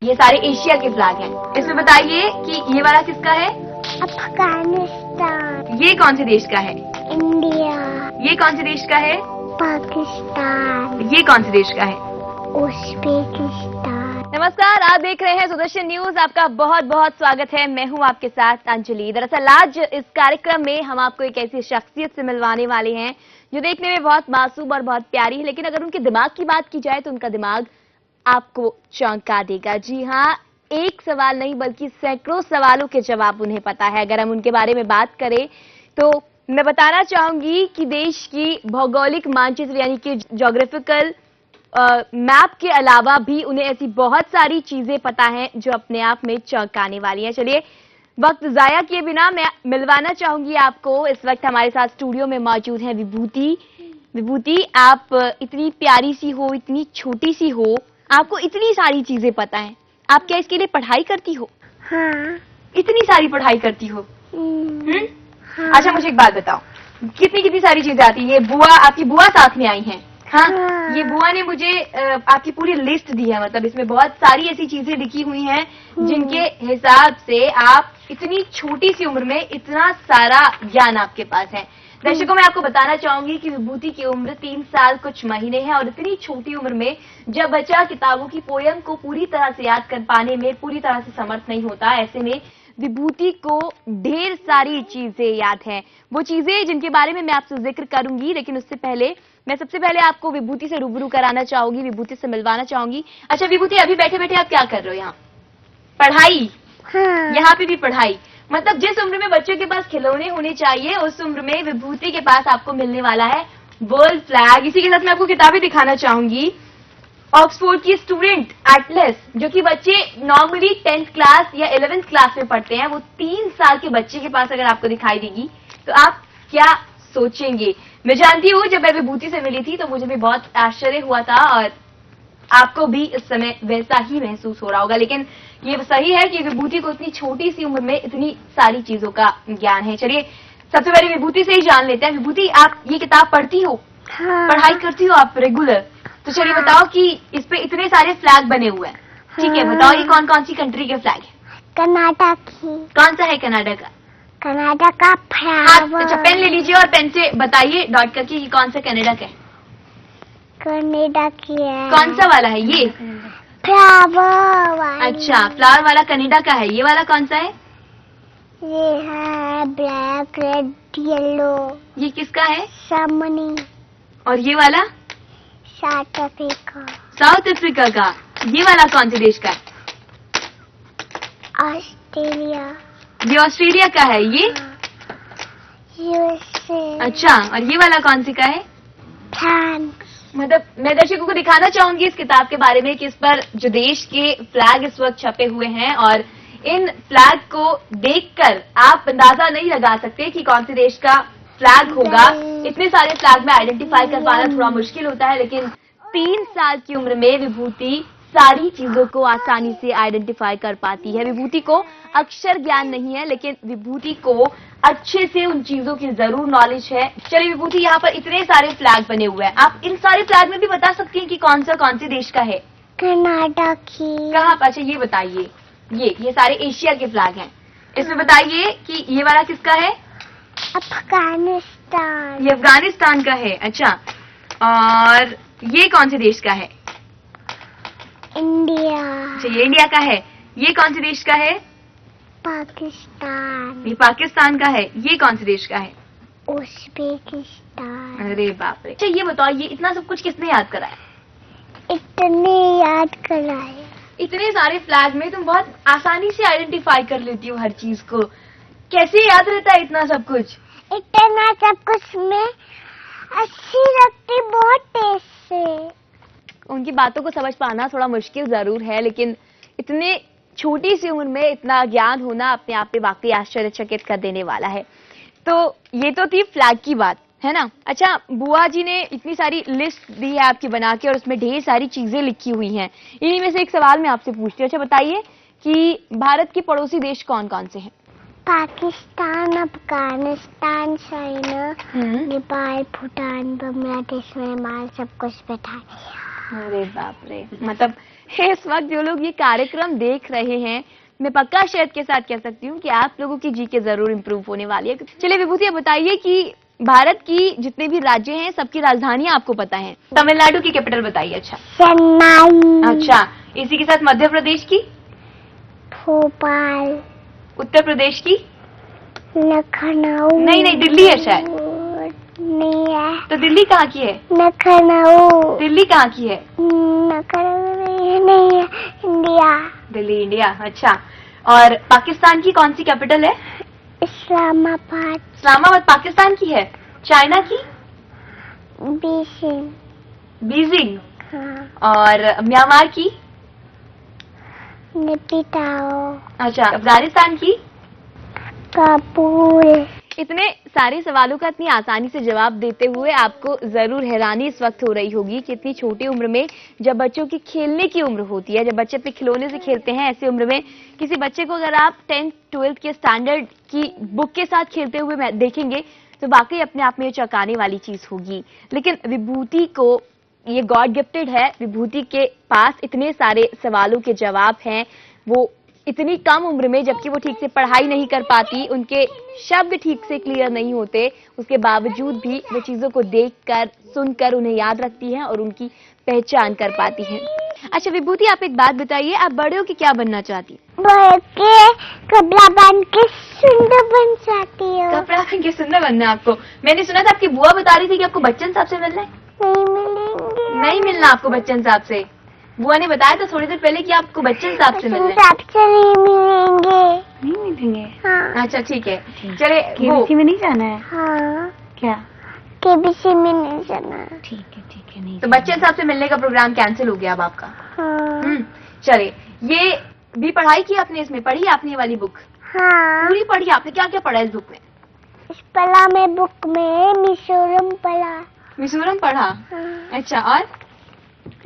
ये सारे एशिया के फ्लैग हैं। इसमें बताइए कि ये वाला किसका है? अफगानिस्तान। ये कौन से देश का है? इंडिया। ये कौन से देश का है? पाकिस्तान। ये कौन से देश का है? उज्बेकिस्तान। नमस्कार, आप देख रहे हैं सुदर्शन न्यूज। आपका बहुत बहुत स्वागत है। मैं हूं आपके साथ अंजलि। दरअसल आज इस कार्यक्रम में हम आपको एक ऐसी शख्सियत से मिलवाने वाले हैं जो देखने में बहुत मासूम और बहुत प्यारी है, लेकिन अगर उनके दिमाग की बात की जाए तो उनका दिमाग आपको चौंका देगा। जी हाँ, एक सवाल नहीं बल्कि सैकड़ों सवालों के जवाब उन्हें पता है। अगर हम उनके बारे में बात करें तो मैं बताना चाहूंगी कि देश की भौगोलिक मानचित्र यानी कि ज्योग्राफिकल मैप के अलावा भी उन्हें ऐसी बहुत सारी चीजें पता हैं जो अपने आप में चौंकाने वाली हैं। चलिए वक्त जाया किए बिना मैं मिलवाना चाहूंगी आपको। इस वक्त हमारे साथ स्टूडियो में मौजूद है विभूति। विभूति, आप इतनी प्यारी सी हो, इतनी छोटी सी हो, आपको इतनी सारी चीजें पता हैं। आप क्या इसके लिए पढ़ाई करती हो? हाँ। इतनी सारी पढ़ाई करती हो? हाँ। अच्छा मुझे एक बात बताओ, कितनी कितनी सारी चीजें आती है? बुआ, आपकी बुआ साथ में आई हैं? हाँ, ये बुआ ने मुझे आपकी पूरी लिस्ट दी है। मतलब इसमें बहुत सारी ऐसी चीजें लिखी हुई हैं जिनके हिसाब से आप इतनी छोटी सी उम्र में इतना सारा ज्ञान आपके पास है। दर्शकों, मैं आपको बताना चाहूंगी कि विभूति की उम्र 3 साल कुछ महीने है और इतनी छोटी उम्र में जब बच्चा किताबों की पोयम को पूरी तरह से याद कर पाने में पूरी तरह से समर्थ नहीं होता, ऐसे में विभूति को ढेर सारी चीजें याद हैं। वो चीजें जिनके बारे में मैं आपसे जिक्र करूंगी, लेकिन उससे पहले मैं सबसे पहले आपको विभूति से रूबरू कराना चाहूंगी, विभूति से मिलवाना चाहूंगी। अच्छा विभूति, अभी बैठे बैठे आप क्या कर रहे हो? यहाँ पढ़ाई? हाँ। यहाँ पे भी पढ़ाई? मतलब जिस उम्र में बच्चों के पास खिलौने होने चाहिए उस उम्र में विभूति के पास आपको मिलने वाला है वर्ल्ड फ्लैग। इसी के साथ मैं आपको किताबें दिखाना चाहूंगी। ऑक्सफोर्ड की स्टूडेंट एटलस, जो कि बच्चे नॉर्मली 10th क्लास या 11th क्लास में पढ़ते हैं, वो 3 साल के बच्चे के पास अगर आपको दिखाई देगी तो आप क्या सोचेंगे? मैं जानती हूँ जब मैं विभूति से मिली थी तो मुझे भी बहुत आश्चर्य हुआ था और आपको भी इस समय वैसा ही महसूस हो रहा होगा। लेकिन ये सही है कि विभूति को इतनी छोटी सी उम्र में इतनी सारी चीजों का ज्ञान है। चलिए सबसे पहले विभूति से ही जान लेते हैं। विभूति, आप ये किताब पढ़ती हो? हाँ। पढ़ाई करती हो आप रेगुलर? तो चलिए बताओ कि इस पे इतने सारे फ्लैग बने हुए हैं, ठीक है, बताओ ये कौन कौन सी कंट्री के फ्लैग है? कनाडा की। कौन सा है कनाडा का? कनाडा का हाँ, अच्छा पेन ले लीजिए और पेन से बताइए डॉट करके ये कौन सा कनाडा का है? कनाडा की है। कौन सा वाला है ये? फ्लावर वाला। अच्छा, फ्लावर वाला कनाडा का है। ये वाला कौन सा है? ये है ब्लैक रेड येलो। ये किसका है? समनी। और ये वाला? South Africa. साउथ अफ्रीका का। ये वाला कौन से देश का है? ऑस्ट्रेलिया। ये ऑस्ट्रेलिया का है। ये यूएसए। अच्छा, और ये वाला कौन सी का है? फ्रांस। मतलब मैं दर्शकों को दिखाना चाहूंगी इस किताब के बारे में कि इस पर जो देश के फ्लैग इस वक्त छपे हुए हैं और इन फ्लैग को देखकर आप अंदाजा नहीं लगा सकते कि कौन से देश का फ्लैग होगा। इतने सारे फ्लैग में आइडेंटिफाई कर पाना थोड़ा मुश्किल होता है, लेकिन 3 साल की उम्र में विभूति सारी चीजों को आसानी से आइडेंटिफाई कर पाती है। विभूति को अक्षर ज्ञान नहीं है, लेकिन विभूति को अच्छे से उन चीजों की जरूर नॉलेज है। चलिए विभूति, यहाँ पर इतने सारे फ्लैग बने हुए हैं, आप इन सारे फ्लैग में भी बता सकती हैं कि कौन से देश का है? कनाडा की। कहाँ? अच्छा ये बताइए, ये सारे एशिया के फ्लैग हैं। इसमें बताइए कि ये वाला किसका है? अफगानिस्तान। ये अफगानिस्तान का है। अच्छा, और ये कौन से देश का है? इंडिया। अच्छा, ये इंडिया का है। ये कौन से देश का है? पाकिस्तान। ये पाकिस्तान का है। ये कौन से देश का है? उज्बेकिस्तान। अरे बाप रे। अच्छा ये बताओ, ये इतना सब कुछ किसने याद कराया? इतने याद कराए। इतने सारे फ्लैग में तुम बहुत आसानी से आइडेंटिफाई कर लेती हो हर चीज को। कैसे याद रहता है इतना सब कुछ? इतना सब कुछ में अच्छी लगती, बहुत टेस्ट से। उनकी बातों को समझ पाना थोड़ा मुश्किल जरूर है, लेकिन इतने छोटी सी उम्र में इतना ज्ञान होना अपने आप में वाकई आश्चर्यचकित कर देने वाला है। तो ये तो थी फ्लैग की बात, है ना? अच्छा, बुआ जी ने इतनी सारी लिस्ट दी है आपकी बना के और उसमें ढेर सारी चीजें लिखी हुई हैं। इन्हीं में से एक सवाल मैं आपसे पूछती हूँ। अच्छा बताइए कि भारत के पड़ोसी देश कौन कौन से हैं? पाकिस्तान, अफगानिस्तान, चाइना, नेपाल, भूटान, बांग्लादेश, म्यांमार, सब कुछ बैठा दिया। अरे बाप रे, मतलब इस वक्त जो लोग ये कार्यक्रम देख रहे हैं, मैं पक्का शायद के साथ कह सकती हूँ कि आप लोगों की जीके जरूर इम्प्रूव होने वाली है। चलिए विभूति, आप बताइए कि भारत की जितने भी राज्य हैं सबकी राजधानियां आपको पता है। तमिलनाडु की कैपिटल बताइए। अच्छा, चेन्नई। अच्छा, इसी के साथ मध्य प्रदेश की? भोपाल। उत्तर प्रदेश की? लखनऊ। नहीं नहीं, दिल्ली है शायद। नहीं है। तो दिल्ली कहाँ की है? लखनऊ। दिल्ली कहाँ की है? लखनऊ नहीं है, इंडिया। दिल्ली इंडिया। अच्छा, और पाकिस्तान की कौन सी कैपिटल है? इस्लामाबाद। इस्लामाबाद पाकिस्तान की है। चाइना की? बीजिंग। बीजिंग। हाँ। और म्यांमार की? नेपिटाओ। अच्छा, अफगानिस्तान की? काबुल। इतने सारे सवालों का इतनी आसानी से जवाब देते हुए आपको जरूर हैरानी इस वक्त हो रही होगी कि इतनी छोटी उम्र में, जब बच्चों की खेलने की उम्र होती है, जब बच्चे अपने खिलौने से खेलते हैं, ऐसी उम्र में किसी बच्चे को अगर आप 10th 12th के स्टैंडर्ड की बुक के साथ खेलते हुए देखेंगे तो वाकई अपने आप में ये चौंकाने वाली चीज होगी। लेकिन विभूति को ये गॉड गिफ्टेड है, विभूति के पास इतने सारे सवालों के जवाब हैं। वो इतनी कम उम्र में, जबकि वो ठीक से पढ़ाई नहीं कर पाती, उनके शब्द ठीक से क्लियर नहीं होते, उसके बावजूद भी वो चीजों को देखकर, सुनकर उन्हें याद रखती हैं और उनकी पहचान कर पाती हैं। अच्छा विभूति, आप एक बात बताइए, आप बड़े हो के क्या बनना चाहती? बढ़ के कपड़ा बांध के सुंदर बन जाती हो। कपड़ा पहन के सुंदर बनना है आपको? मैंने सुना था आपकी बुआ बता रही थी कि आपको बच्चन साहब से मिलना है। नहीं मिलेंगे। नहीं मिलना आपको बच्चन साहब से? बुआ ने बताया था थोड़ी देर पहले कि आपको बच्चन साहब से मिलना है। साहब से नहीं मिलेंगे। नहीं मिलेंगे? हाँ। अच्छा ठीक है, चले केबीसी में नहीं जाना है? हाँ। क्या? केबीसी में नहीं जाना। ठीक है, नहीं तो बच्चन साहब से मिलने का प्रोग्राम कैंसिल हो गया अब आपका। हाँ। चले, ये भी पढ़ाई की आपने, इसमें पढ़ी आपने ये वाली बुक? हाँ। पूरी पढ़ी आपने? क्या क्या पढ़ा इस बुक में? इस पला में बुक में मिजोरम पढ़ा। मिजोरम पढ़ा? हाँ। अच्छा, और?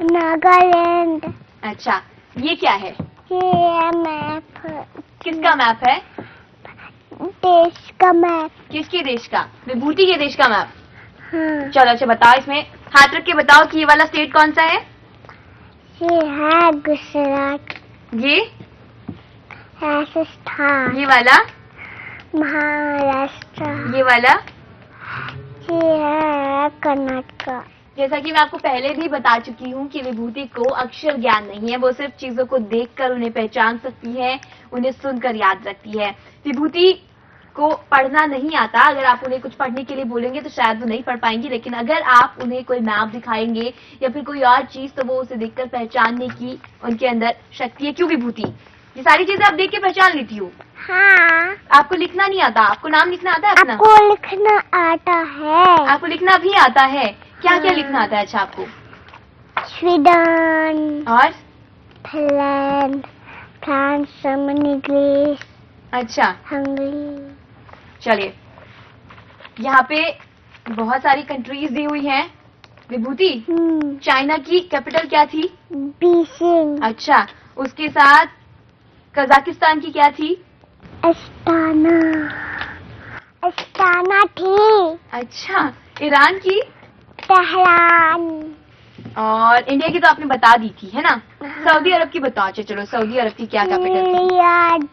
नागालैंड। अच्छा, ये क्या है? ये है मैप। किसका मैप है? देश का मैप। किसके देश का? विभूति के देश का मैप? हाँ। चलो अच्छा बताओ, इसमें हाथ रख के बताओ कि ये वाला स्टेट कौन सा है? ये है गुजरात। ये? राजस्थान। ये वाला? महाराष्ट्र। ये वाला? ये है कर्नाटक। जैसा कि मैं आपको पहले भी बता चुकी हूँ कि विभूति को अक्षर ज्ञान नहीं है, वो सिर्फ चीजों को देखकर उन्हें पहचान सकती है, उन्हें सुनकर याद रखती है। विभूति को पढ़ना नहीं आता, अगर आप उन्हें कुछ पढ़ने के लिए बोलेंगे तो शायद वो नहीं पढ़ पाएंगी, लेकिन अगर आप उन्हें कोई मैप दिखाएंगे या फिर कोई और चीज, तो वो उसे देखकर पहचानने की उनके अंदर शक्ति है। क्यों विभूति? ये सारी चीजें आप देख के पहचान लेती हो? हाँ। आपको लिखना नहीं आता? आपको नाम लिखना आता है अपना? आपको लिखना आता है? आपको लिखना भी आता है? क्या क्या लिखना आता है? अच्छा आपको? स्वीडन। और? फिनलैंड। फ्रांस। जर्मनी। ग्रीस। अच्छा, हंगरी। चलिए, यहाँ पे बहुत सारी कंट्रीज दी हुई हैं। विभूति, चाइना की कैपिटल क्या थी? बीजिंग। अच्छा, उसके साथ कजाकिस्तान की क्या थी? अस्ताना। अस्ताना थी। अच्छा, ईरान की? तेहरान। और इंडिया की तो आपने बता दी थी, है ना? सऊदी अरब की बताओ। अच्छा चलो, सऊदी अरब की क्या कैपिटल थी? रियाद।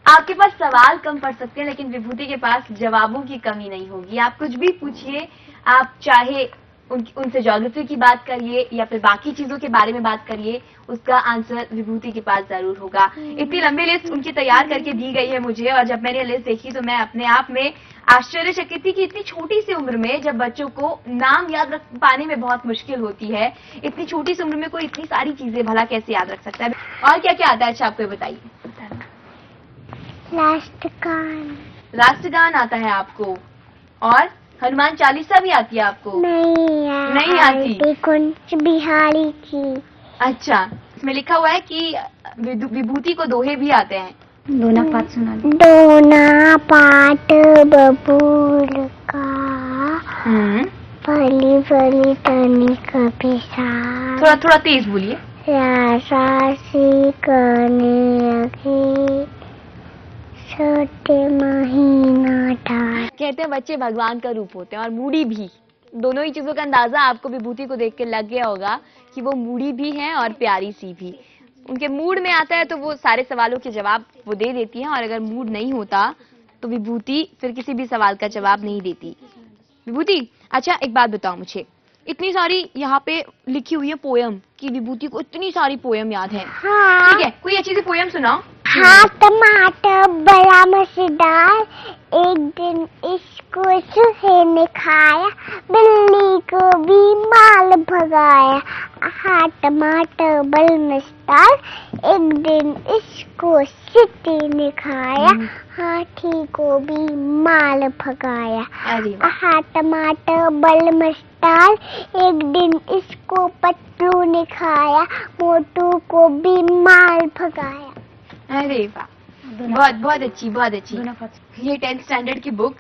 आपके पास सवाल कम पड़ सकते हैं, लेकिन विभूति के पास जवाबों की कमी नहीं होगी। आप कुछ भी पूछिए, आप चाहे उनसे ज्योग्राफी की बात करिए या फिर बाकी चीजों के बारे में बात करिए, उसका आंसर विभूति के पास जरूर होगा। इतनी लंबी लिस्ट उनकी तैयार करके दी गई है मुझे, और जब मैंने लिस्ट देखी तो मैं अपने आप में आश्चर्यचकित थी कि इतनी छोटी सी उम्र में, जब बच्चों को नाम याद रख पाने में बहुत मुश्किल होती है, इतनी छोटी सी उम्र में कोई इतनी सारी चीजें भला कैसे याद रख सकता है? और क्या क्या आता है? अच्छा आपको बताइए। राष्ट्रगान। राष्ट्रगान आता है आपको? और हनुमान चालीसा भी आती है आपको? नहीं आती। कुंज बिहारी की। अच्छा, इसमें लिखा हुआ है कि विभूति को दोहे भी आते हैं। दोना पाठ सुना दो। दोना पाठ बबूल का। फली फली तनी कभी साथ। थोड़ा थोड़ा तेज बोलिए। राशा सी करने लगी छोटे महीना था। कहते हैं बच्चे भगवान का रूप होते हैं और मूडी भी। दोनों ही चीजों का अंदाजा आपको विभूति को देख के लग गया होगा कि वो मूडी भी है और प्यारी सी भी। उनके मूड में आता है तो वो सारे सवालों के जवाब वो दे देती हैं, और अगर मूड नहीं होता तो विभूति फिर किसी भी सवाल का जवाब नहीं देती। विभूति, अच्छा एक बात बताओ मुझे, इतनी सारी यहाँ पे लिखी हुई है पोयम, कि विभूति को इतनी सारी पोयम याद है। हाँ। ठीक है, कोई अच्छी सी पोयम सुनाओ। हाँ, टमाटर बड़ा मजेदार, एक दिन इसको चूहे ने खाया, बिल्ली को भी माल भगाया। हाँ, टमाटर बड़ा मजेदार, एक दिन इसको चींटी ने खाया, हाथी को भी माल भगाया। अरे वाह। हाँ, टमाटर बड़ा मजेदार, एक दिन इसको पतलू ने खाया, मोटू को भी माल भगाया। अरे वाह, बहुत बहुत अच्छी, बहुत अच्छी। दोनों पाँच। ये 10th स्टैंडर्ड की बुक,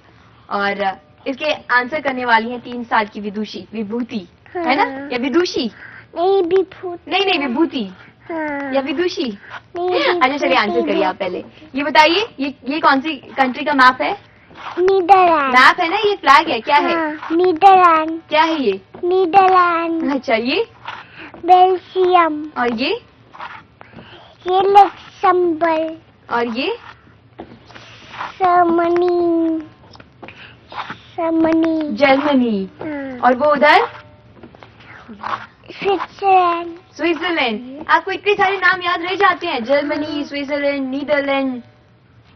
और इसके आंसर करने वाली है 3 साल की विभूति, है ना? हाँ। या विदुषी? नहीं, विभूति। नहीं, विभूति हाँ। या विदुषी। नहीं, अच्छा चलिए, आंसर करिए आप पहले। ये बताइए, ये कौन सी कंट्री का मैप है? नीदरलैंड। मैप है ना, ये फ्लैग है, क्या है? हाँ, नीदरलैंड। क्या है ये? नीदरलैंड। अच्छा, ये? बेल्जियम। और ये? ये लक्समबर्ग। और ये? जर्मनी। जर्मनी। हाँ। और वो उधर? स्विट्जरलैंड। स्विट्जरलैंड। आपको इतने सारे नाम याद रह जाते हैं? Germany, Switzerland, Netherland.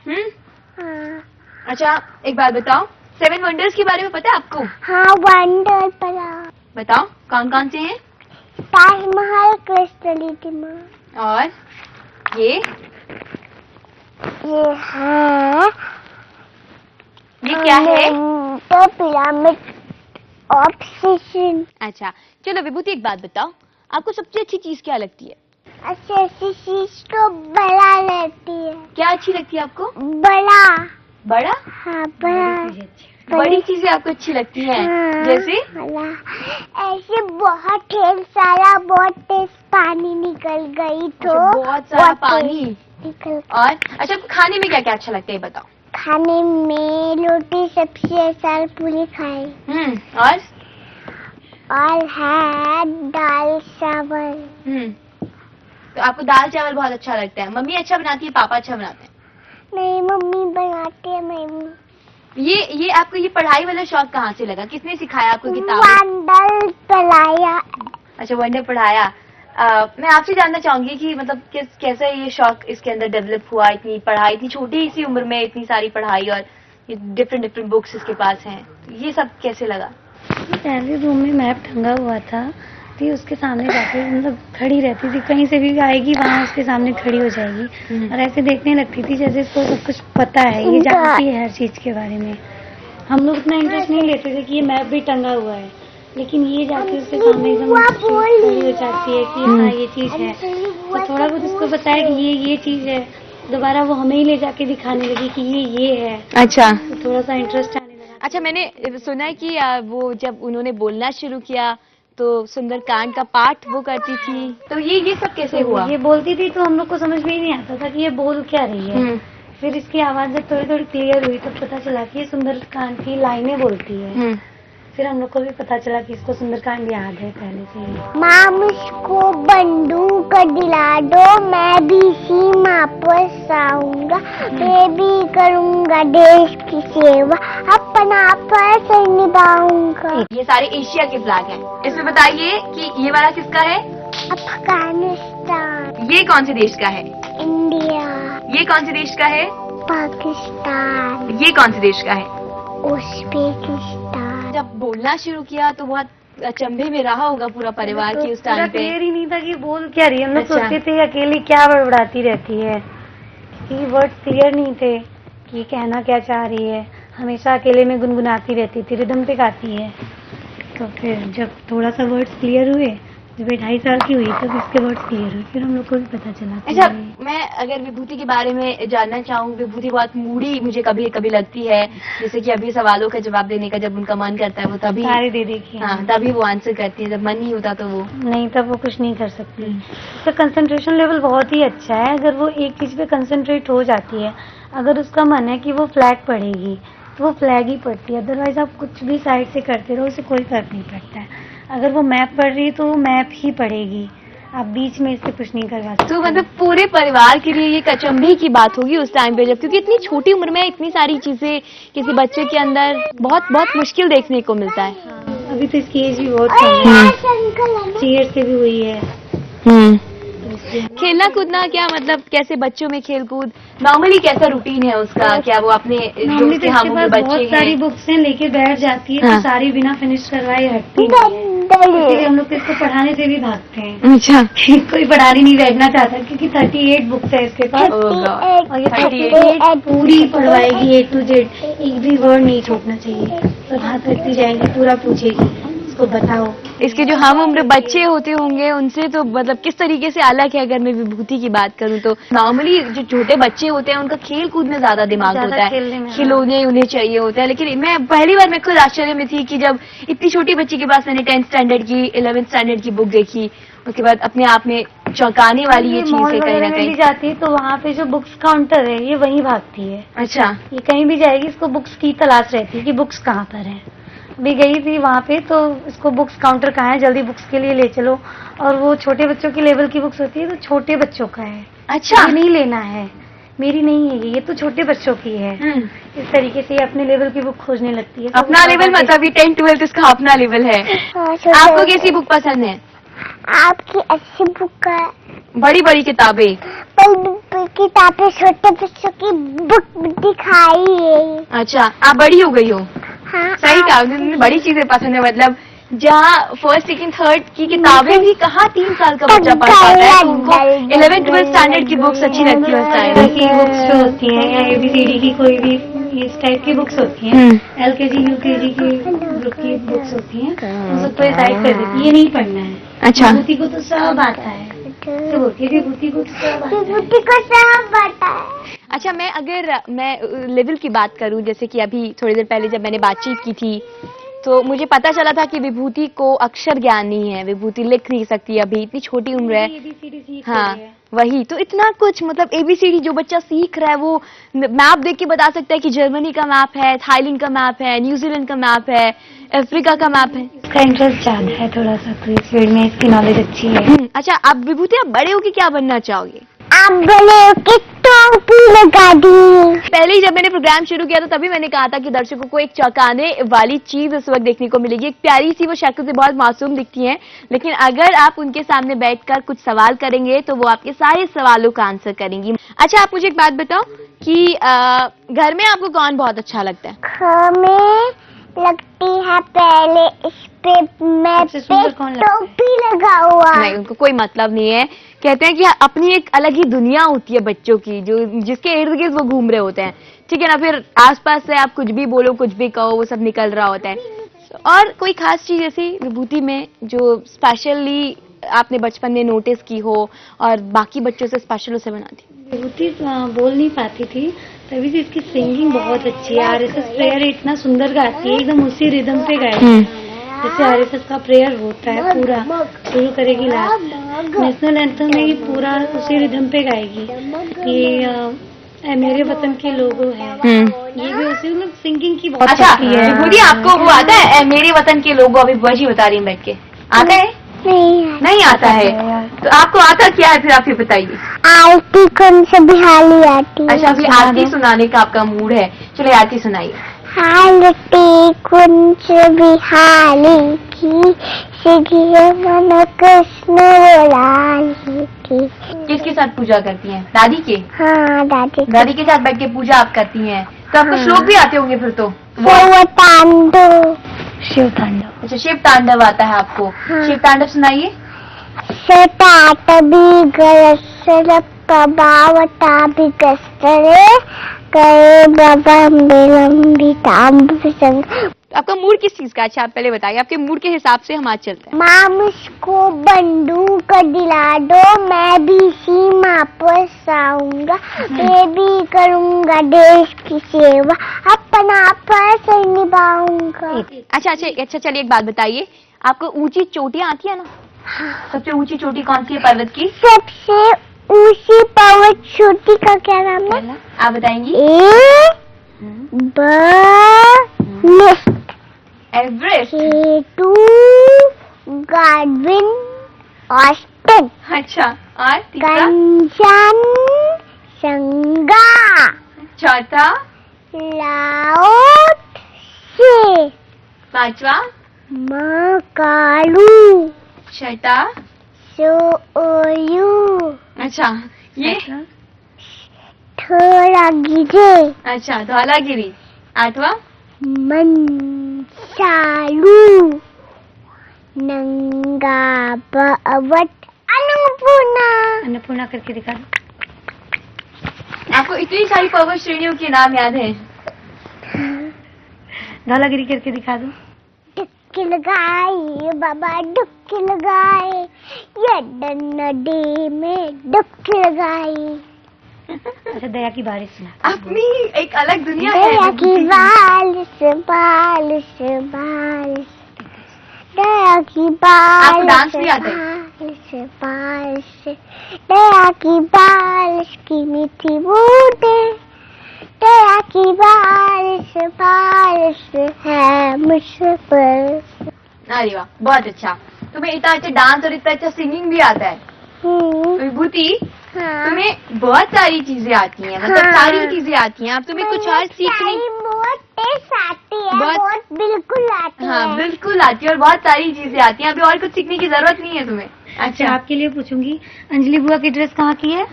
हाँ। अच्छा एक बात बताओ, 7 वंडर्स के बारे में पता है आपको? हाँ, वंडर पड़ा। बताओ कौन कौन से हैं? ताजमहल, क्रिस्टलिटिमा। और ये है। ये क्या है? तो पिरामिड ऑफ सिचिन। अच्छा चलो विभूति, एक बात बताओ, आपको सबसे अच्छी चीज क्या लगती है? अच्छी चीज तो बड़ा लगती है। क्या अच्छी लगती है आपको? बड़ा। बड़ा? हाँ, बड़ा। बड़ी चीजें आपको अच्छी लगती हैं? हाँ, जैसे? ऐसे बहुत ढेर सारा बहुत तेज पानी निकल गई तो अच्छा, बहुत सारा बहुत पानी निकल। और अच्छा, खाने में क्या क्या अच्छा लगता है बताओ? खाने में रोटी, सब्जी, अचार, पूरी खाए। और है दाल चावल। तो आपको दाल चावल बहुत अच्छा लगता है। मम्मी अच्छा बनाती है, पापा अच्छा बनाते हैं? नहीं, मम्मी बनाती है। मम्मी। ये आपको ये पढ़ाई वाला शौक कहाँ से लगा? किसने सिखाया आपको किताब? वंडर पढ़ाया। अच्छा, वंडर पढ़ाया। मैं आपसे जानना चाहूंगी कि मतलब कैसे ये शौक इसके अंदर डेवलप हुआ? इतनी पढ़ाई, इतनी छोटी सी उम्र में इतनी सारी पढ़ाई, और ये डिफरेंट बुक्स इसके पास हैं, ये सब कैसे लगा? पहले रूम में मैप टंगा हुआ था, तो उसके सामने जाके मतलब खड़ी रहती थी, कहीं से भी आएगी वहाँ उसके सामने खड़ी हो जाएगी, और ऐसे देखने लगती थी जैसे इसको सब कुछ पता है, ये जानती है हर चीज के बारे में। हम लोग इतना इंटरेस्ट नहीं लेते थे कि ये मैप भी टंगा हुआ है, लेकिन ये जाके उसके सामने एकदम खड़ी हो जाती है कि हाँ ये चीज है, तो थोड़ा बहुत उसको बताया कि ये चीज है, दोबारा वो हमें ही ले जाके दिखाने लगी कि ये है। अच्छा, तो थोड़ा सा इंटरेस्ट आने लगा। अच्छा मैंने सुना है कि वो जब उन्होंने बोलना शुरू किया तो सुंदरकांड का पाठ वो करती थी, तो ये सब कैसे हुआ? ये बोलती थी तो हम लोग को समझ में ही नहीं आता था कि ये बोल क्या रही है। फिर इसकी आवाज जब थोड़ी थोड़ी क्लियर हुई तब पता चला कि ये सुंदरकांड की लाइनें बोलती है। फिर हम लोग को भी पता चला कि इसको सुंदरकांड याद है पहले से ही। माँ मुझको बंदूक दिला दो, मैं भी सीमा पर आऊंगा, मैं भी करूंगा देश की सेवा, अपना फर्ज निभाऊंगा। ये सारे एशिया के फ्लैग हैं, इसमें बताइए कि ये वाला किसका है? अफगानिस्तान। ये कौन से देश का है? इंडिया। ये कौन से देश का है? पाकिस्तान। ये कौन से देश का है? उज्बेकिस्तान। जब बोलना शुरू किया तो बहुत अचंभे में रहा होगा पूरा परिवार की उस टाइम पे। क्लियर ही नहीं था कि बोल क्या रही है। हम लोग अच्छा। सोचते थे अकेले क्या बड़बड़ाती रहती है, क्योंकि वर्ड्स क्लियर नहीं थे कि कहना क्या चाह रही है। हमेशा अकेले में गुनगुनाती रहती थी, रिदम पे गाती है। तो फिर जब थोड़ा सा वर्ड्स क्लियर हुए, जब 2.5 साल की हुई तब इसके वर्ड्स क्लियर हुए, फिर हम लोग को भी पता चला। अच्छा, मैं अगर विभूति के बारे में जानना चाहूँ, विभूति बहुत मूडी मुझे कभी कभी लगती है, जैसे कि अभी सवालों का जवाब देने का जब उनका मन करता है वो तभी सारे दे देखिए। हाँ, तभी वो आंसर करती है, जब मन नहीं होता तो वो नहीं, तब वो कुछ नहीं कर सकती। उसका कंसंट्रेशन लेवल बहुत ही अच्छा है। अगर वो एक चीज पे कंसंट्रेट हो जाती है, अगर उसका मन है कि वो फ्लैग पढ़ेगी तो वो फ्लैग ही पड़ती है। अदरवाइज आप कुछ भी साइड से करते रहो, उसे कोई फर्क नहीं पड़ता है। अगर वो मैप पढ़ रही है तो वो मैप ही पढ़ेगी, आप बीच में इससे कुछ नहीं करवा सकते। तो मतलब पूरे परिवार के लिए ये अचंभे की बात होगी उस टाइम पे, जब क्योंकि इतनी छोटी उम्र में इतनी सारी चीजें किसी बच्चे के अंदर बहुत बहुत मुश्किल देखने को मिलता है। अभी तो इसकी एज भी बहुत कम है, 6 ईयर्स से भी हुई है। खेलना कूदना क्या मतलब कैसे बच्चों में खेल कूद नॉर्मली कैसा रूटीन है उसका? क्या वो अपने जो नॉर्मली उसके तो हम इसके उम्र पास बच्चे बहुत सारी हैं? बुक्स हैं, लेके बैठ जाती है हाँ। तो सारी बिना फिनिश करवाए हटती नहीं है। इसलिए हम लोग तो इसको पढ़ाने से भी भागते हैं। अच्छा। कोई पढ़ाने नहीं बैठना चाहता क्योंकि 38 बुक्स है इसके पास, Oh God. और ये 38 38 पूरी पढ़वाएगी A to Z, एक भी वर्ड नहीं छूटना चाहिए। तो हाथ रखती जाएगी, पूरा पूछेगी, इसको बताओ। इसके जो हम उम्र बच्चे होते होंगे उनसे तो मतलब किस तरीके से अलग है? अगर मैं विभूति की बात करूं तो नॉर्मली जो छोटे बच्चे होते हैं उनका खेल कूद में ज्यादा दिमाग ज्यादा होता खेलने है, में, हाँ। खिलौने उन्हें चाहिए होता है। लेकिन मैं पहली बार मैं खुद आश्चर्य में थी कि जब इतनी छोटी बच्ची के पास मैंने 10th स्टैंडर्ड की 11th स्टैंडर्ड की बुक देखी, उसके बाद अपने आप में चौंकाने वाली ये चीज मॉल है कहीं ना वगैरह में भी कहीं। जाती है तो वहाँ पे जो बुक्स काउंटर है ये वहीं भागती है। अच्छा। ये कहीं भी जाएगी, इसको बुक्स की तलाश रहती है कि बुक्स कहाँ पर है। अभी गई थी वहाँ पे तो इसको बुक्स काउंटर कहाँ है, जल्दी बुक्स के लिए ले चलो। और वो छोटे बच्चों की लेवल की बुक्स होती है तो छोटे बच्चों का है, अच्छा। ये नहीं लेना है, मेरी नहीं है ये तो छोटे बच्चों की है। इस तरीके से ये अपने लेवल की बुक खोजने लगती है। तो अपना वो लेवल बता मतलब ये 10th 12th इसका अपना लेवल है। आपको कैसी बुक पसंद है? आपकी अच्छी बुक है। बड़ी बड़ी किताबें? पर किताबें छोटे बच्चों की बुक दिखाई है। अच्छा, आप बड़ी हो गई हो। हाँ, सही कहा, मुझे बड़ी चीजें पसंद है। मतलब जहाँ 1st 2nd 3rd की किताबें भी कहाँ 3 साल का बच्चा पढ़ पाता है, तो उनको 11th 12th स्टैंडर्ड की बुक्स अच्छी लगती है उस तरह टाइम। की बुक्स जो होती हैं या ABCD की कोई भी इस टाइप की बुक्स होती हैं, LKG UKG की ग्रुप की बुक्स होती हैं, उन सबको साइड कर देती है, ये नहीं पढ़ना है। अच्छा। विभूति को तो सब आता है, तो बोलती है विभूति को तो सब आता है। विभूति को सब पता है। अच्छा, मैं लेवल की बात करूं, जैसे कि अभी थोड़ी देर पहले जब मैंने बातचीत की थी तो मुझे पता चला था कि विभूति को अक्षर ज्ञान नहीं है, विभूति लिख नहीं सकती, अभी इतनी छोटी उम्र है। ABCD सीख हाँ, रही है। वही तो इतना कुछ मतलब ABCD जो बच्चा सीख रहा है वो मैप देख के बता सकता है कि जर्मनी का मैप है, थाईलैंड का मैप है, न्यूजीलैंड का मैप है, अफ्रीका का मैप है। इसका इंटरेस्ट ज्यादा है थोड़ा सा, तो इस फील्ड में इसकी नॉलेज अच्छी है। अच्छा, आप विभूति आप बड़े होके क्या बनना चाहोगे? आप बोले कि टोपी लगा दी। पहले ही जब मैंने प्रोग्राम शुरू किया तो तभी मैंने कहा था कि दर्शकों को एक चौंकाने वाली चीज इस वक्त देखने को मिलेगी। एक प्यारी सी वो शक्ल से बहुत मासूम दिखती हैं, लेकिन अगर आप उनके सामने बैठकर कुछ सवाल करेंगे तो वो आपके सारे सवालों का आंसर करेंगी। अच्छा, आप मुझे एक बात बताओ कि घर में आपको कौन बहुत अच्छा लगता है? हमें लगती है पहले इस पे मैं सबसे सुंदर कौन लगता है? टोपी लगा हुआ है। नहीं, उनको कोई मतलब नहीं है। कहते हैं कि अपनी एक अलग ही दुनिया होती है बच्चों की, जो जिसके इर्द गिर्द वो घूम रहे होते हैं। ठीक है ना, फिर आसपास से आप कुछ भी बोलो, कुछ भी कहो, वो सब निकल रहा होता है। और कोई खास चीज ऐसी विभूति में जो स्पेशली आपने बचपन में नोटिस की हो और बाकी बच्चों से स्पेशल उसे बनाती? विभूति बोल नहीं पाती थी, तभी से इसकी सिंगिंग बहुत अच्छी है। RSS प्रेयर इतना सुंदर गाती है, एकदम उसी रिदम पे गाएगी जैसे RSS का प्रेयर होता है। पूरा शुरू करेगी लास्ट, नेशनल एंथम में ये पूरा उसी रिदम पे गाएगी। ये मेरे वतन के लोगो है, ये भी उसी मतलब सिंगिंग की बहुत अच्छा, अच्छी है। विभूति आपको वो आता है मेरे वतन के लोगों? अभी बजी बता रही हूँ बैठ के, आता है? नहीं आता है? तो आपको आता क्या है फिर आप ये बताइए। आरती कौन से बिहाली आती है? अच्छा, अभी आरती सुनाने का आपका मूड है, चलिए आरती सुनाइए। आरती कुंज बिहाली की, श्री मन कृष्ण बोलाली की। किसके साथ पूजा करती हैं? दादी के? हाँ, दादी दादी के साथ बैठ के पूजा आप करती हैं, तो आपको हाँ। श्लोक भी आते होंगे फिर तो? वो तांडव। शिव तांडव। अच्छा, शिव तांडव आता है आपको? हाँ। शिव तांडव सुनाइए। सताटबी गरसर प्रभावता विकसरे करे बबंबिलंबी तांबुसंग। आपका मूड किस चीज का? अच्छा, आप पहले बताइए, आपके मूड के हिसाब से हम आज चलते हैं। माँ मुझको बंदूक दिला दो, मैं भी सीमा पर आऊंगा, मैं भी करूंगा देश की सेवा, अपना फर्ज निभाऊंगा। अच्छा, चलिए एक बात बताइए, आपको ऊंची चोटियां आती है ना? सबसे ऊंची चोटी कौन सी है पर्वत की? सबसे ऊंची पर्वत चोटी का क्या नाम है? आप बताएंगी? ब list, Everest. K2 Godwin Austin, अच्छा, और तीसरा? कंचन संगा, चौथा? लाओट से, पांचवा? मकालू, छठा? सोयू, अच्छा, ये? थोड़ागिरे, अच्छा, धौलागिरी। आठवां? मंसालू, नंगाबवट, अन्नपूर्णा। अन्नपूर्णा करके दिखा दो। आपको इतनी सारी पर्वत श्रेणियों के नाम याद है? धौलागिरी करके दिखा दो। डुबकी लगाए बाबा, डुबकी लगाए, ये नदी में डुबकी लगाई। अच्छा, दया की बारिश सुना। अपनी एक अलग दुनिया दया है की बारिश बारिश बारिश, दया की आपको डांस बारिश भी आता है? बारिश बारिश, दया की बारिश की मीठी बूंदें, दया की बारिश बारिश है मुझ पर। अरे वाह, बहुत अच्छा। तुम्हें इतना अच्छा डांस और इतना अच्छा सिंगिंग भी आता है। विभूति, हाँ। तुम्हें बहुत सारी चीजें आती हैं, मतलब हाँ। सारी चीजें आती हैं। अब तुम्हें कुछ और सीखनी? बहुत टेस्ट आती है, बहुत- बहुत बिल्कुल आती हाँ, है। बिल्कुल आती है और बहुत सारी चीजें आती हैं। अभी और कुछ सीखने की जरूरत नहीं है तुम्हें। अच्छा, आपके लिए पूछूंगी, अंजलि बुआ की ड्रेस कहाँ की है?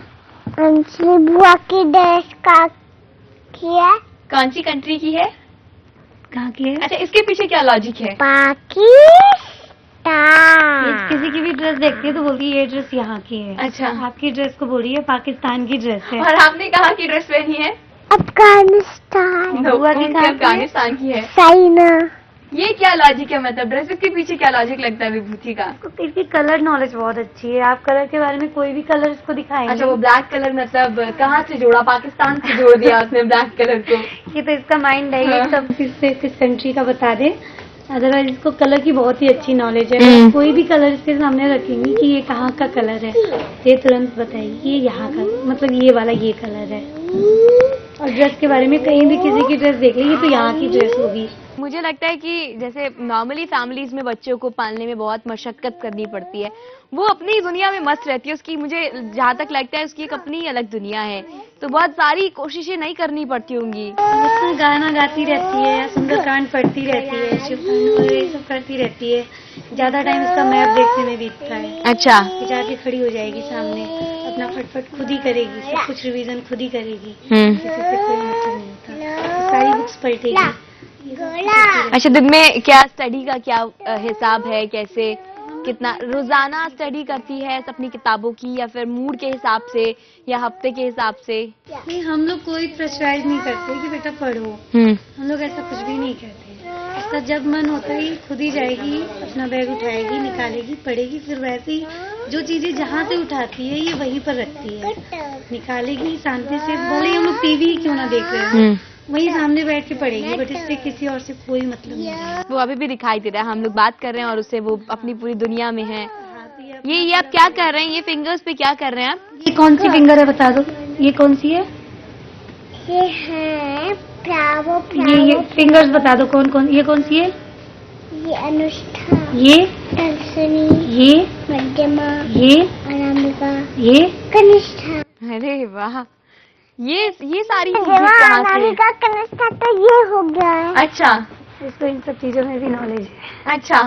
अंजलि बुआ की ड्रेस का किया कौन सी कंट्री की है? कहाँ की है? अच्छा, इसके पीछे क्या लॉजिक है? ये पाकिस्तान। किसी की भी ड्रेस देखती है तो बोलती है ये ड्रेस यहाँ की है। अच्छा। आपकी ड्रेस को बोल रही है पाकिस्तान की ड्रेस है। और आपने कहाँ की ड्रेस पहनी है? अफगानिस्तान। बुआ की उनकी कहाँ की है? अफगानिस्तान की है। चाइना। ये क्या लॉजिक है, मतलब ड्रेसेस के पीछे क्या लॉजिक लगता है विभूति का? इसकी कलर नॉलेज बहुत अच्छी है। आप कलर के बारे में कोई भी कलर इसको दिखाएंगे। अच्छा, वो ब्लैक कलर मतलब कहाँ से जोड़ा? पाकिस्तान से जोड़ दिया उसने ब्लैक कलर को। ये तो इसका माइंड है, ये हाँ। सब किस कंट्री का बता दे। अदरवाइज इसको कलर की बहुत ही अच्छी नॉलेज है। कोई भी कलर इसके सामने रखेंगे कि ये कहाँ का कलर है, ये तुरंत बताएगी ये यहाँ का, मतलब ये वाला ये कलर है। और ड्रेस के बारे में कहीं भी किसी की ड्रेस देखेगी तो यहाँ की ड्रेस होगी। मुझे लगता है कि जैसे नॉर्मली फैमिलीज में बच्चों को पालने में बहुत मशक्कत करनी पड़ती है, वो अपनी दुनिया में मस्त रहती है। उसकी, मुझे जहाँ तक लगता है, उसकी एक अपनी अलग दुनिया है, तो बहुत सारी कोशिशें नहीं करनी पड़ती होंगी। उसमें गाना गाती रहती है, सुंदरकांड पढ़ती रहती है, शिवकांड वगैरह ये सब करती रहती है। ज्यादा टाइम इसका मैप देखने में बीतता है। अच्छा, ये जाके खड़ी हो जाएगी सामने, अपना फटफट खुद ही करेगी, सब कुछ रिवीजन खुद ही करेगी, हम्म। किसी से कोई मतलब नहीं होता। सारी बुक्स पलटेगी। अच्छा, दिन में क्या स्टडी का क्या हिसाब है? कैसे, कितना रोजाना स्टडी करती है अपनी किताबों की, या फिर मूड के हिसाब से, या हफ्ते के हिसाब से? नहीं, हम लोग कोई प्रेशराइज नहीं करते कि बेटा पढ़ो। हम लोग ऐसा कुछ भी नहीं कहते। इसका जब मन होता है खुद ही जाएगी, अपना बैग उठाएगी, निकालेगी, पढ़ेगी। फिर वैसे ही जो चीजें जहाँ से उठाती है ये वहीं पर रखती है, निकालेगी शांति से। भले ही हम लोग टीवी क्यों ना देख रहे हो, वही सामने बैठ के पढ़ेगी, बट इससे किसी और से कोई मतलब नहीं है। वो अभी भी दिखाई दे रहा है, हम लोग बात कर रहे हैं और उससे वो अपनी पूरी दुनिया में है। ये आप क्या कर रहे हैं? ये फिंगर्स पे क्या कर रहे हैं आप? ये कौन सी फिंगर है बता दो, ये कौन सी है? ये है प्रावो ये फिंगर्स बता दो कौन कौन, ये कौन सी है? ये अनुष्ठा, ये दर्शनी, ये मध्यमा, ये अनामिका, ये कनिष्ठा। अरे वाह, ये सारी चीजें कहाँ से? अनामिका कनिष्ठा तो ये हो गया है। अच्छा, इसको इन सब चीजों में भी नॉलेज है। अच्छा,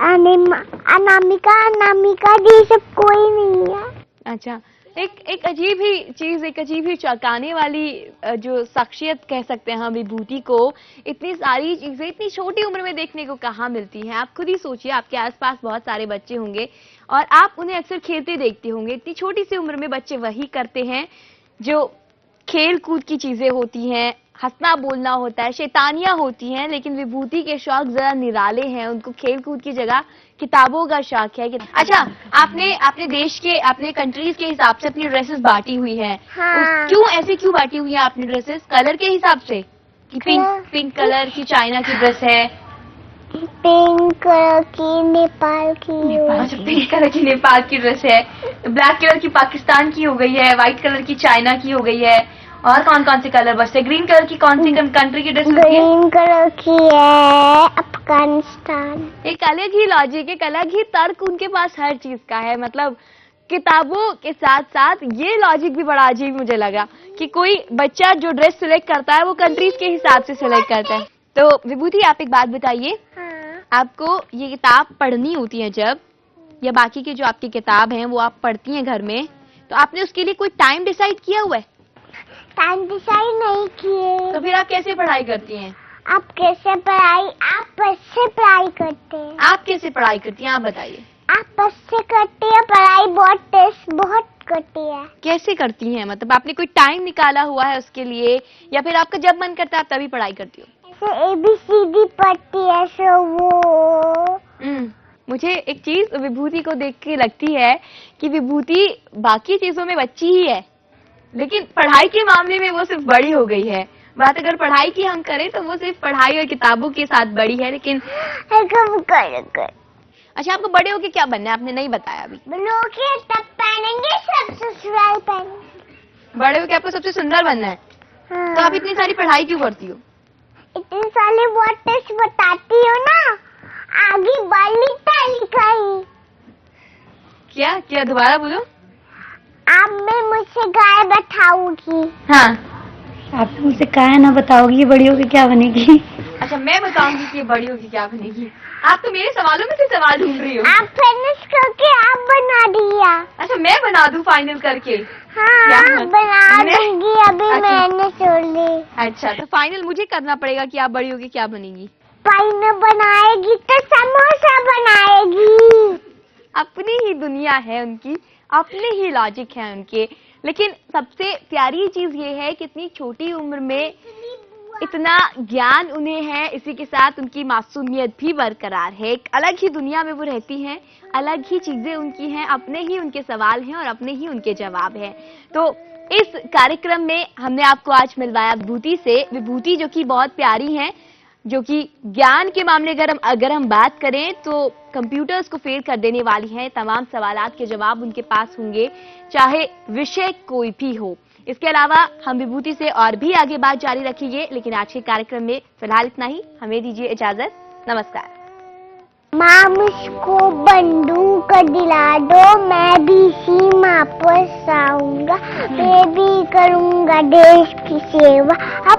अनामिका अनामिका ये सब कोई नहीं है। अच्छा। एक अजीब ही चीज, एक अजीब ही चौंकाने वाली जो शख्सियत कह सकते हैं हम विभूति को, इतनी सारी चीजें इतनी छोटी उम्र में देखने को कहाँ मिलती हैं? आप खुद ही सोचिए, आपके आसपास बहुत सारे बच्चे होंगे और आप उन्हें अक्सर खेलते देखते होंगे। इतनी छोटी सी उम्र में बच्चे वही करते हैं जो खेल कूद की चीजें होती हैं, हंसना बोलना होता है, शैतानियां होती हैं। लेकिन विभूति के शौक जरा निराले हैं, उनको खेल कूद की जगह किताबों का शौक है। अच्छा, आपने देश के, अपने कंट्रीज के हिसाब से अपनी ड्रेसेस बांटी हुई हैं। हाँ। क्यों ऐसे क्यों बांटी हुई है आपने ड्रेसेस? कलर के हिसाब से कि पिंक कलर की चाइना की ड्रेस है, पिंक कलर की नेपाल की, अच्छा पिंक कलर की नेपाल की ड्रेस है, ब्लैक कलर की पाकिस्तान की हो गई है, व्हाइट कलर की चाइना की हो गई है, और कौन कौन से कलर बचते? ग्रीन कलर की कौन सी कंट्री की ड्रेस होती है? ग्रीन कलर की है अफगानिस्तान। एक अलग ही लॉजिक, एक अलग ही तर्क उनके पास हर चीज का है। मतलब किताबों के साथ साथ ये लॉजिक भी बड़ा अजीब मुझे लगा कि कोई बच्चा जो ड्रेस सिलेक्ट करता है वो कंट्रीज के हिसाब से सिलेक्ट करता है। तो विभूति, आप एक बात बताइए, हाँ। आपको ये किताब पढ़नी होती है जब, या बाकी की जो आपकी किताब हैं वो आप पढ़ती हैं घर में, तो आपने उसके लिए कोई टाइम डिसाइड किया हुआ है? टाइम डिसाइड नहीं किए। तो फिर आप कैसे पढ़ाई करती हैं? आप कैसे पढ़ाई करते हैं? आप कैसे पढ़ाई करती हैं, आप बताइए। आप बस से करती है पढ़ाई, बहुत टेस्ट बहुत करती है। कैसे करती हैं? मतलब आपने कोई टाइम निकाला हुआ है उसके लिए, या फिर आपका जब मन करता है आप तभी पढ़ाई करती हो? ऐसे ABCD पढ़ती है सो वो। मुझे एक चीज विभूति को देख के लगती है कि विभूति बाकी चीजों में बच्ची ही है, लेकिन पढ़ाई के मामले में वो सिर्फ बड़ी हो गई है। बात अगर पढ़ाई की हम करें तो वो सिर्फ पढ़ाई और किताबों के साथ बड़ी है, लेकिन अच्छा, आपको बड़े होके क्या बनना है? आपने नहीं बताया अभी। बड़े होके तब पहनेंगे सब ससुराल पहनेंगे। बड़े होके आपको सबसे सुंदर बनना है। हाँ। तो आप इतनी सारी पढ़ाई क्यों करती हो? इतने साले बहुत टेस्ट बताती हो ना, आगे बढ़ लिखाई। क्या क्या दोबारा बोलो। आप में मुझसे गाय बैठाऊंगी। हाँ, आप मुझसे काहे ना बताओगी ये बड़ी होकर क्या बनेगी? अच्छा, मैं बताऊंगी कि ये बड़ी होगी क्या बनेगी। आप तो मेरे सवालों में से सवाल ढूंढ रही हो। आप फिनिश करके आप बना दिया। अच्छा, मैं बना दूं फाइनल करके? हाँ, क्या? बना मैं- दूंगी अभी। अच्छा। मैंने सुन ली। अच्छा, तो फाइनल मुझे करना पड़ेगा कि आप बड़ी होगी क्या बनेगी। पाइन बनाएगी तो समोसा बनाएगी। अपनी ही दुनिया है उनकी, अपने ही लॉजिक है उनके। लेकिन सबसे प्यारी चीज ये है कि इतनी छोटी उम्र में इतना ज्ञान उन्हें है, इसी के साथ उनकी मासूमियत भी बरकरार है। एक अलग ही दुनिया में वो रहती हैं, अलग ही चीजें उनकी हैं, अपने ही उनके सवाल हैं और अपने ही उनके जवाब हैं। तो इस कार्यक्रम में हमने आपको आज मिलवाया विभूति से। विभूति जो कि बहुत प्यारी हैं, जो कि ज्ञान के मामले अगर हम बात करें तो कंप्यूटर्स को फेल कर देने वाली हैं। तमाम सवालात के जवाब उनके पास होंगे, चाहे विषय कोई भी हो। इसके अलावा हम विभूति से और भी आगे बात जारी रखेंगे, लेकिन आज के कार्यक्रम में फिलहाल इतना ही। हमें दीजिए इजाजत। नमस्कार। माँ मुझको बंदूक दिला दो, मैं भी सीमा पर आऊंगा, मैं भी करूंगा देश की सेवा।